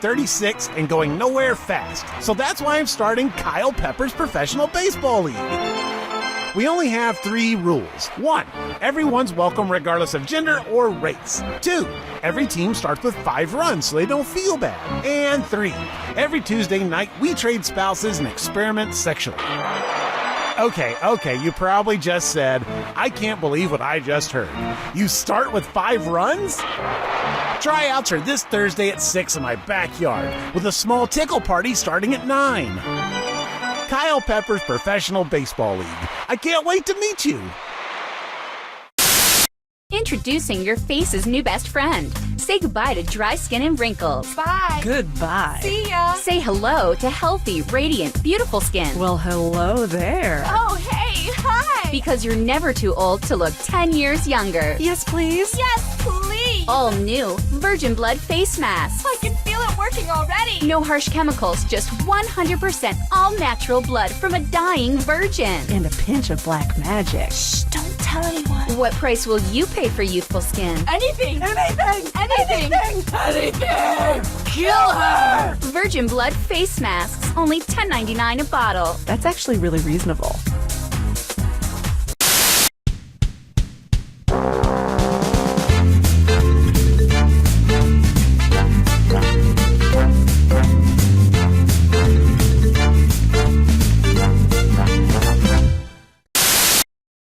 36 and going nowhere fast. So that's why I'm starting Kyle Pepper's Professional Baseball League. We only have 3 rules. 1, everyone's welcome regardless of gender or race. 2, every team starts with 5 runs so they don't feel bad. And 3, every Tuesday night we trade spouses and experiment sexually. Okay, you probably just said, I can't believe what I just heard. You start with 5 runs? Tryouts are this Thursday at 6 in my backyard, with a small tickle party starting at 9. Kyle Pepper's Professional Baseball League. I can't wait to meet you. Introducing your face's new best friend. Say goodbye to dry skin and wrinkles. Bye. Goodbye. See ya. Say hello to healthy, radiant, beautiful skin. Well, hello there. Oh, hey, hi. Because you're never too old to look 10 years younger. Yes, please. Yes, please. All new Virgin Blood Face Mask. I can feel it working already. No harsh chemicals, just 100% all-natural blood from a dying virgin. And a pinch of black magic. Shh, don't tell anyone. What price will you pay for youthful skin? Anything. Anything. Kill her. Virgin Blood Face Masks, only $10.99 a bottle. That's actually really reasonable.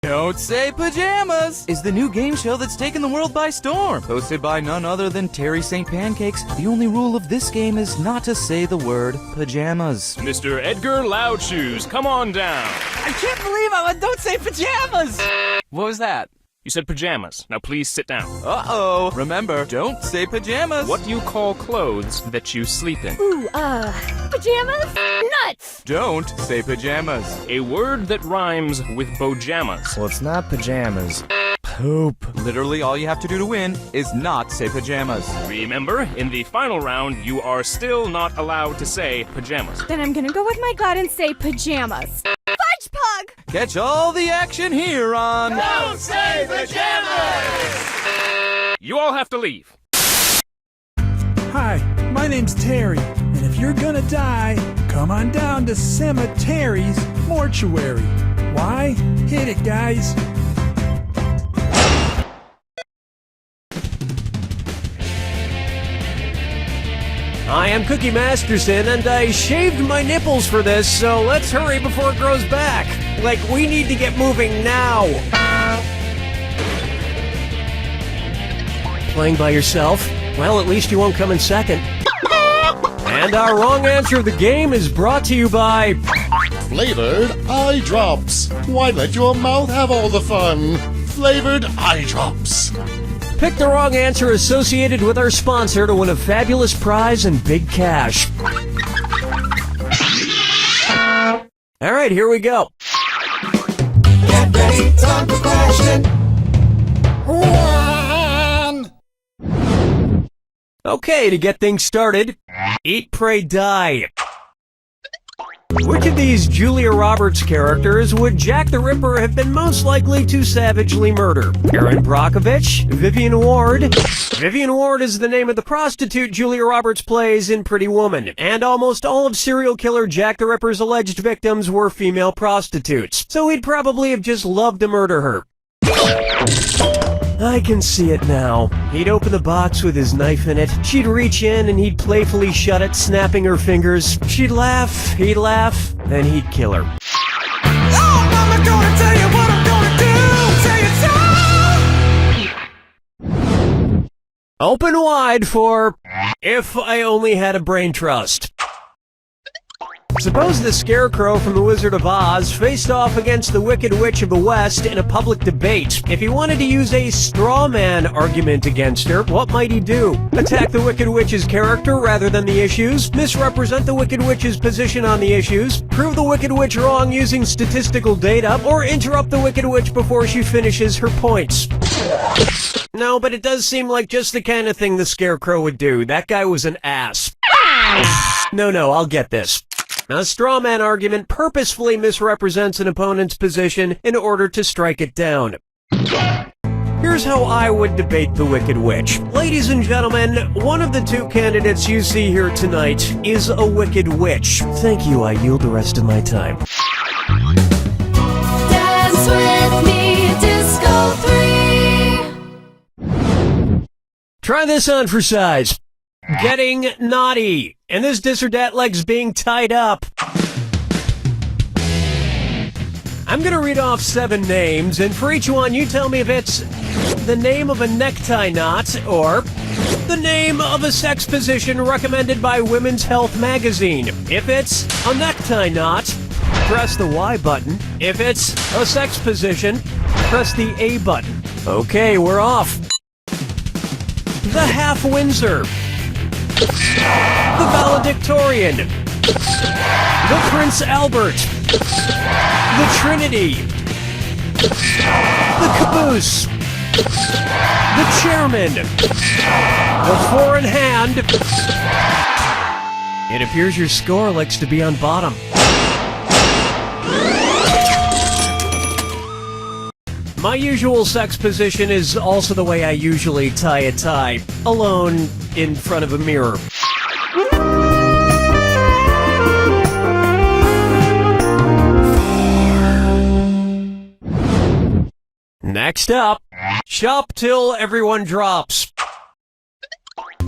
Don't Say Pajamas is the new game show that's taken the world by storm. Hosted by none other than Terry St. Pancakes, the only rule of this game is not to say the word pajamas. Mr. Edgar Loudshoes, come on down. I can't believe I Don't Say Pajamas! What was that? You said pajamas. Now please sit down. Uh-oh. Remember, don't say pajamas. What do you call clothes that you sleep in? Ooh, pajamas? Nuts! Don't say pajamas. A word that rhymes with bojamas. Well, it's not pajamas. Poop. Literally all you have to do to win is not say pajamas. Remember, in the final round, you are still not allowed to say pajamas. Then I'm gonna go with my gut and say pajamas. Fudge Pug! Catch all the action here on Don't Say Pajamas! You all have to leave. Hi, my name's Terry, and if you're gonna die, come on down to Cemetery's Mortuary. Why? Hit it, guys. I am Cookie Masterson, and I shaved my nipples for this, so let's hurry before it grows back. Like, we need to get moving now. Playing by yourself? Well, at least you won't come in second. And our wrong answer of the game is brought to you by... Flavored eye drops. Why let your mouth have all the fun? Flavored eye drops. Pick the wrong answer associated with our sponsor to win a fabulous prize and big cash. All right, here we go. Get ready, time for question 1. Okay, to get things started, Eat, Pray, Die. Which of these Julia Roberts characters would Jack the Ripper have been most likely to savagely murder? Erin Brockovich? Vivian Ward? Vivian Ward is the name of the prostitute Julia Roberts plays in Pretty Woman, and almost all of serial killer Jack the Ripper's alleged victims were female prostitutes, so he'd probably have just loved to murder her. I can see it now. He'd open the box with his knife in it. She'd reach in and he'd playfully shut it, snapping her fingers. She'd laugh, he'd laugh, then he'd kill her. Oh, Mama, gonna tell you what I'm gonna do. Say it so. Open wide for If I Only Had a Brain Trust. Suppose the Scarecrow from The Wizard of Oz faced off against the Wicked Witch of the West in a public debate. If he wanted to use a straw man argument against her, what might he do? Attack the Wicked Witch's character rather than the issues? Misrepresent the Wicked Witch's position on the issues? Prove the Wicked Witch wrong using statistical data? Or interrupt the Wicked Witch before she finishes her points? No, but it does seem like just the kind of thing the Scarecrow would do. That guy was an ass. No, I'll get this. A straw man argument purposefully misrepresents an opponent's position in order to strike it down. Here's how I would debate the Wicked Witch. Ladies and gentlemen, one of the two candidates you see here tonight is a Wicked Witch. Thank you, I yield the rest of my time. Dance with me, Disco 3. Try this on for size. Getting naughty. And this dis or dat leg's being tied up. I'm gonna read off 7 names, and for each one, you tell me if it's the name of a necktie knot or the name of a sex position recommended by Women's Health magazine. If it's a necktie knot, press the Y button. If it's a sex position, press the A button. Okay, we're off. The Half Windsor. The Valedictorian. The Prince Albert. The Trinity. The Caboose. The Chairman. The Four in Hand. It appears your score likes to be on bottom. My usual sex position is also the way I usually tie a tie, alone in front of a mirror. Next up, shop till everyone drops.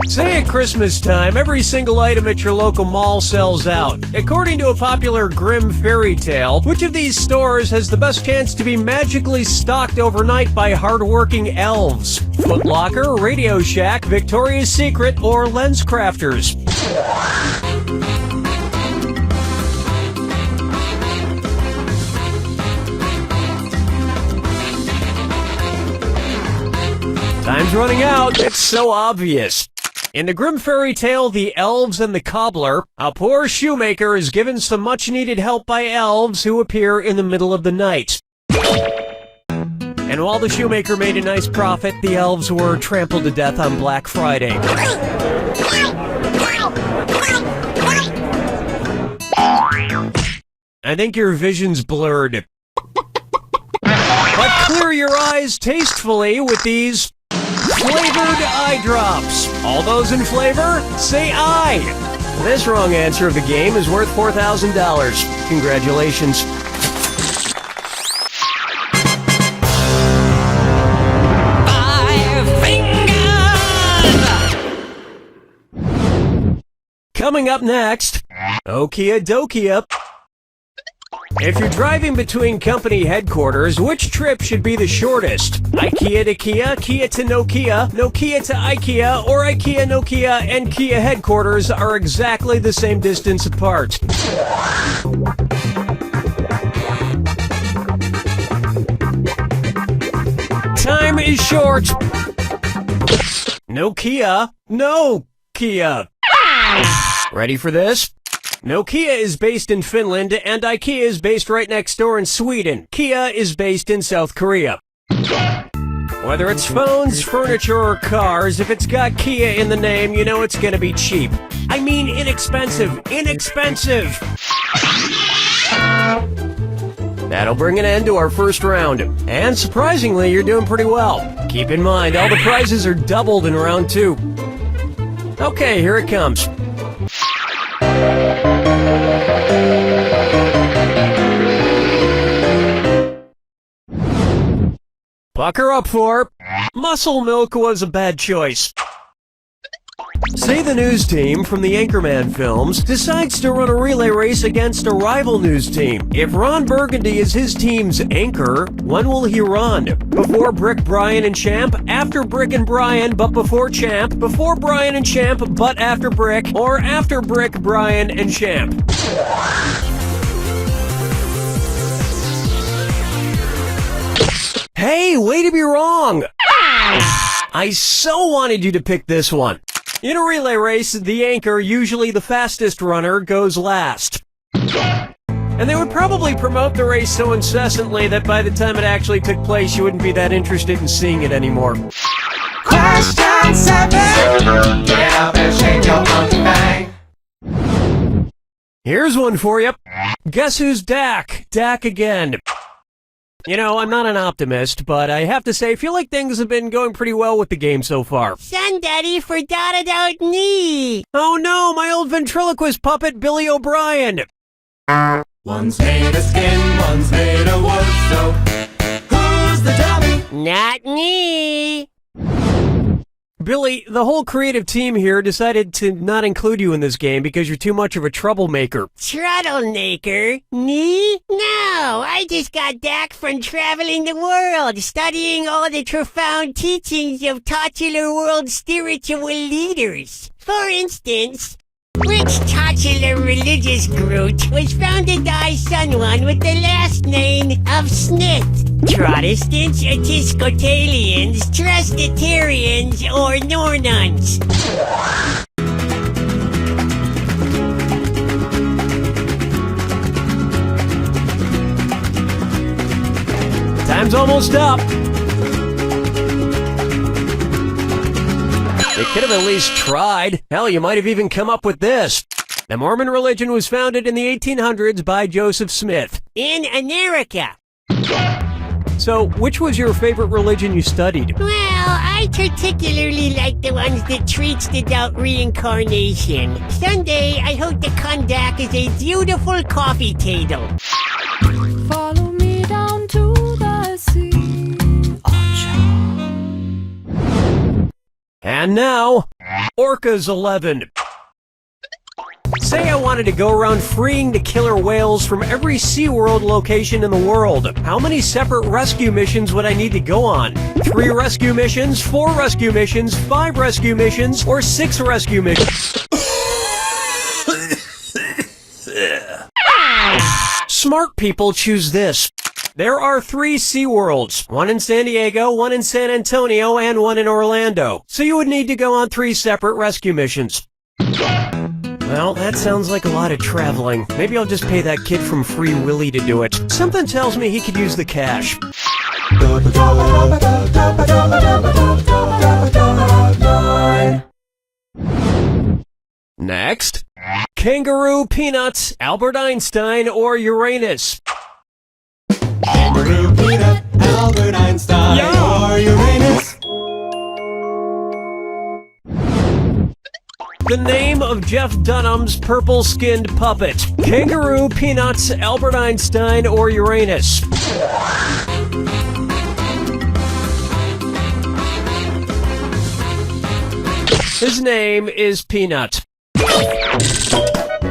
Say at Christmas time, every single item at your local mall sells out. According to a popular grim fairy tale, which of these stores has the best chance to be magically stocked overnight by hardworking elves? Foot Locker, Radio Shack, Victoria's Secret, or Lens Crafters? Time's running out. It's so obvious. In the grim fairy tale, The Elves and the Cobbler, a poor shoemaker is given some much-needed help by elves who appear in the middle of the night. And while the shoemaker made a nice profit, the elves were trampled to death on Black Friday. I think your vision's blurred. But clear your eyes tastefully with these flavored eye drops. All those in flavor, say aye. This wrong answer of the game is worth $4,000. Congratulations. Coming up next, Okia Dokia. If you're driving between company headquarters, which trip should be the shortest? IKEA to Kia, Kia to Nokia, Nokia to IKEA, or IKEA, Nokia, and Kia headquarters are exactly the same distance apart. Time is short. Nokia, no Kia. Ready for this? Nokia is based in Finland, and IKEA is based right next door in Sweden. Kia is based in South Korea. Whether it's phones, furniture, or cars, if it's got Kia in the name, you know it's gonna be cheap. I mean inexpensive. Inexpensive! That'll bring an end to our first round. And surprisingly, you're doing pretty well. Keep in mind, all the prizes are doubled in round 2. Okay, here it comes. Bucker up for Muscle Milk was a bad choice. Say the news team from the Anchorman films decides to run a relay race against a rival news team. If Ron Burgundy is his team's anchor, when will he run? Before Brick, Brian, and Champ, after Brick and Brian, but before Champ, before Brian and Champ, but after Brick, or after Brick, Brian, and Champ? Hey, way to be wrong! I so wanted you to pick this one. In a relay race, the anchor, usually the fastest runner, goes last. And they would probably promote the race so incessantly that by the time it actually took place, you wouldn't be that interested in seeing it anymore. Question 7. Get up and shake your monkey bang. Here's one for you. Guess who's Dak? Dak again. You know, I'm not an optimist, but I have to say, I feel like things have been going pretty well with the game so far. Son Daddy forgot about me. Oh no, my old ventriloquist puppet, Billy O'Brien. One's made of skin, one's made of wood, so who's the dummy? Not me. Billy, the whole creative team here decided to not include you in this game because you're too much of a troublemaker. Troublemaker? Me? No, I just got back from traveling the world, studying all the profound teachings of titular world spiritual leaders. For instance, which titular religious group was founded by someone with the last name of Smith? Protestants, Episcopalians, Presbyterians, or Nornuns? Time's almost up. They could have at least tried. Hell, you might have even come up with this. The Mormon religion was founded in the 1800s by Joseph Smith. In America. So, which was your favorite religion you studied? Well, I particularly like the ones that treats about reincarnation. Someday, I hope to come back as a beautiful coffee table. Follow me down to the sea. And now, Orca's 11. Say I wanted to go around freeing the killer whales from every SeaWorld location in the world. How many separate rescue missions would I need to go on? 3 rescue missions, 4 rescue missions, 5 rescue missions, or 6 rescue missions? Smart people choose this. There are 3 SeaWorlds, one in San Diego, one in San Antonio, and one in Orlando. So you would need to go on 3 separate rescue missions. Well, that sounds like a lot of traveling. Maybe I'll just pay that kid from Free Willy to do it. Something tells me he could use the cash. Next. Kangaroo, Peanuts, Albert Einstein, or Uranus? Kangaroo, peanut, Albert Einstein, or Uranus. The name of Jeff Dunham's purple-skinned puppet. Kangaroo, Peanuts, Albert Einstein, or Uranus? His name is Peanut.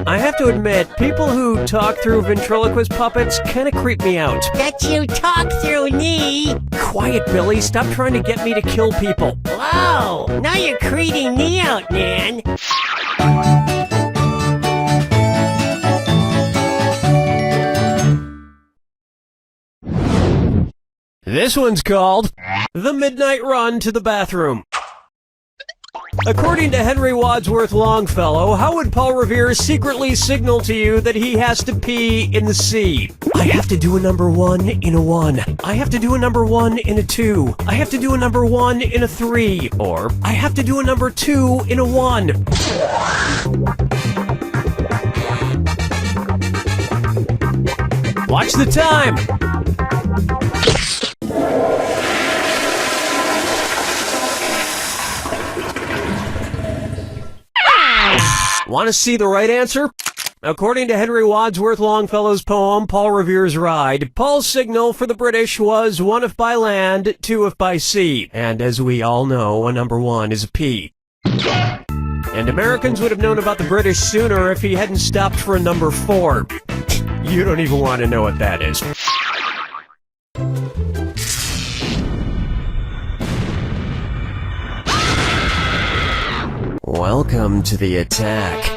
I have to admit, people who talk through ventriloquist puppets kind of creep me out. That you talk through me. Quiet, Billy. Stop trying to get me to kill people. Whoa, now you're creeping me out, man. This one's called The Midnight Run to the Bathroom. According to Henry Wadsworth Longfellow, how would Paul Revere secretly signal to you that he has to pee in the sea? I have to do a number 1 in a 1. I have to do a number 1 in a 2. I have to do a number 1 in a 3. Or, I have to do a number 2 in a 1. Watch the time! Want to see the right answer? According to Henry Wadsworth Longfellow's poem, Paul Revere's Ride, Paul's signal for the British was 1 if by land, 2 if by sea. And as we all know, a number 1 is a P. And Americans would have known about the British sooner if he hadn't stopped for a number 4. You don't even want to know what that is. Welcome to the attack.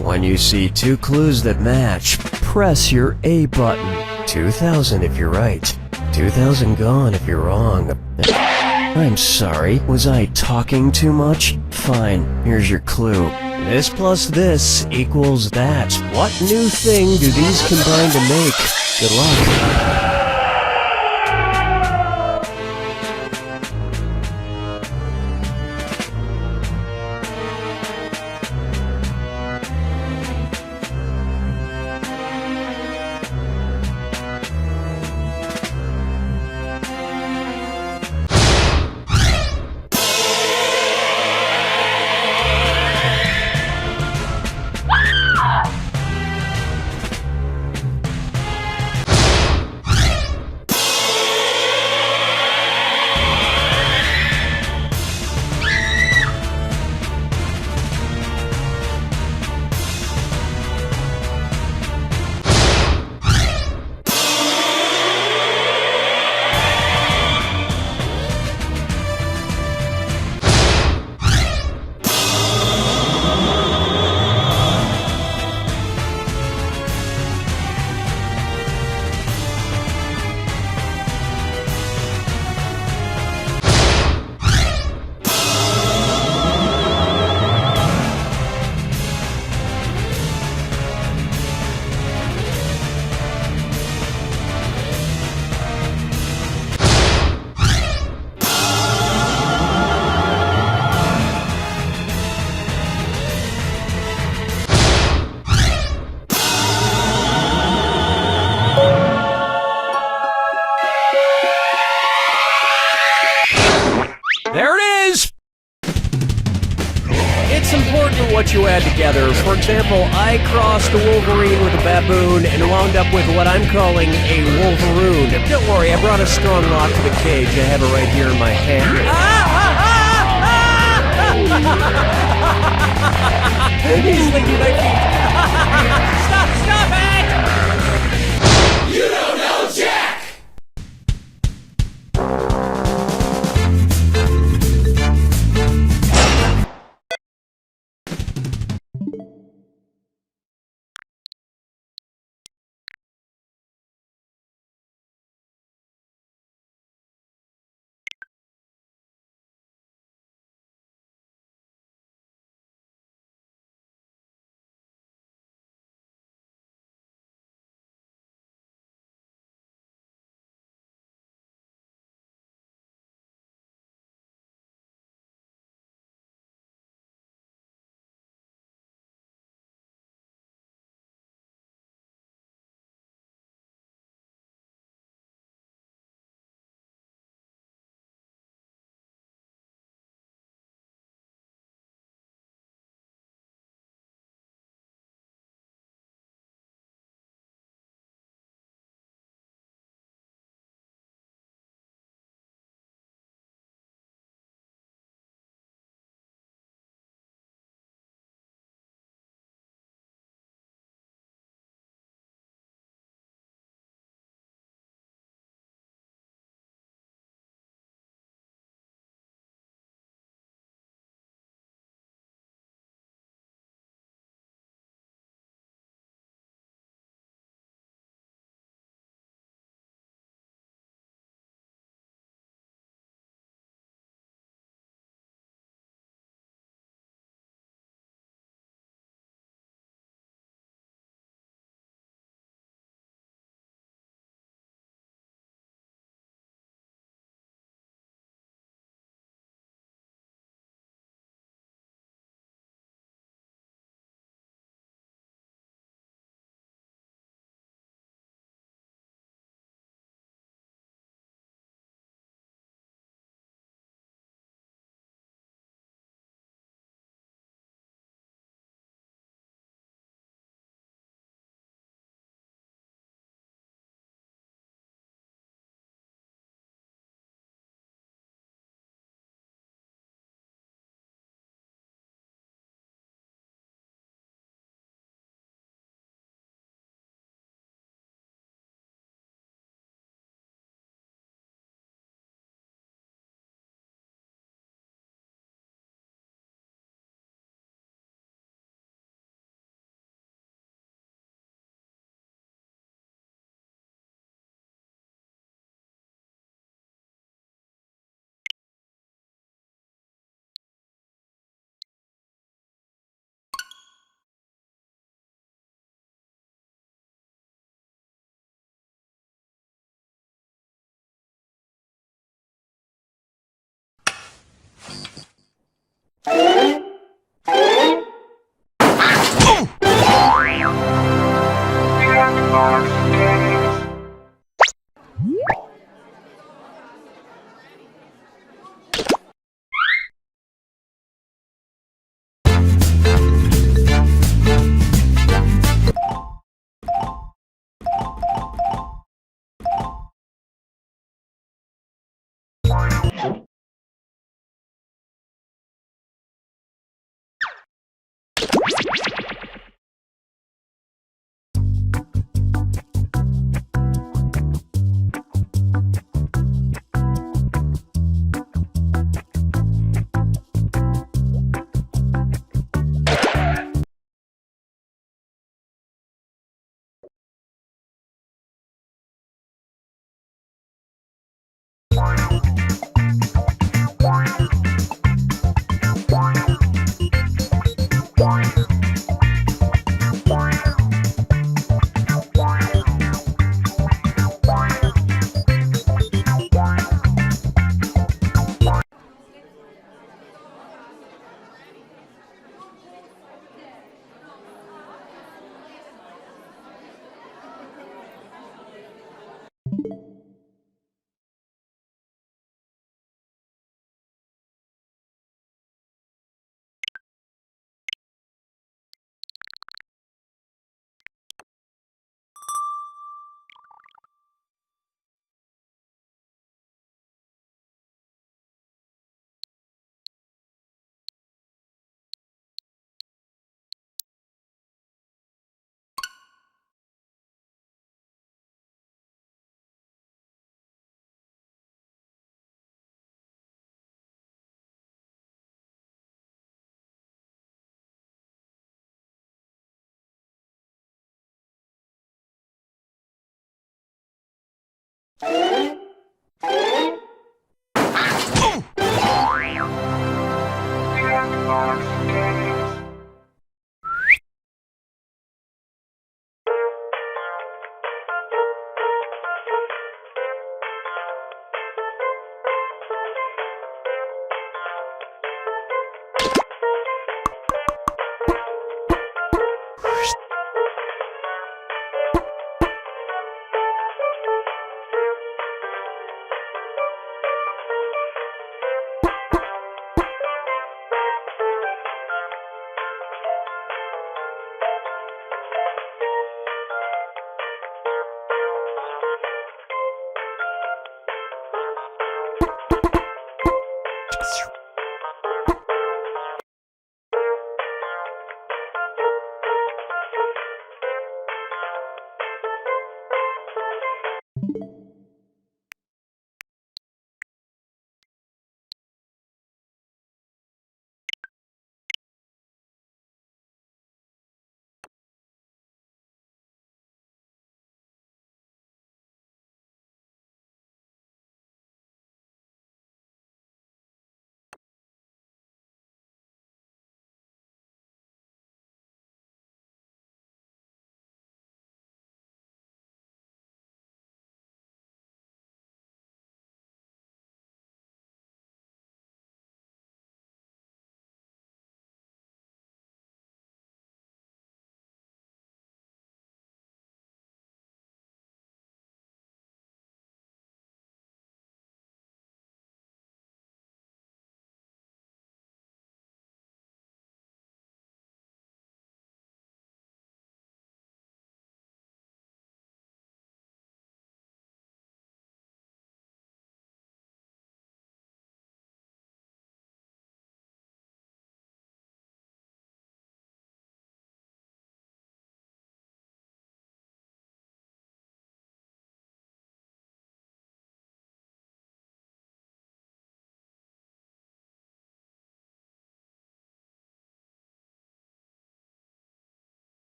When you see 2 clues that match, press your A button. 2,000 if you're right. 2,000 gone if you're wrong. I'm sorry, was I talking too much? Fine, here's your clue. This plus this equals that. What new thing do these combine to make? Good luck. that you add together. For example, I crossed a Wolverine with a baboon and wound up with what I'm calling a Wolveroon. Don't worry, I brought a strong lock to the cage. I have it right here in my hand. He's licking my feet. Stop it! You don't know Jack!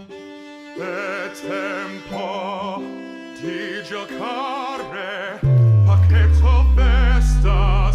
È tempo di giocare, pacchetto festa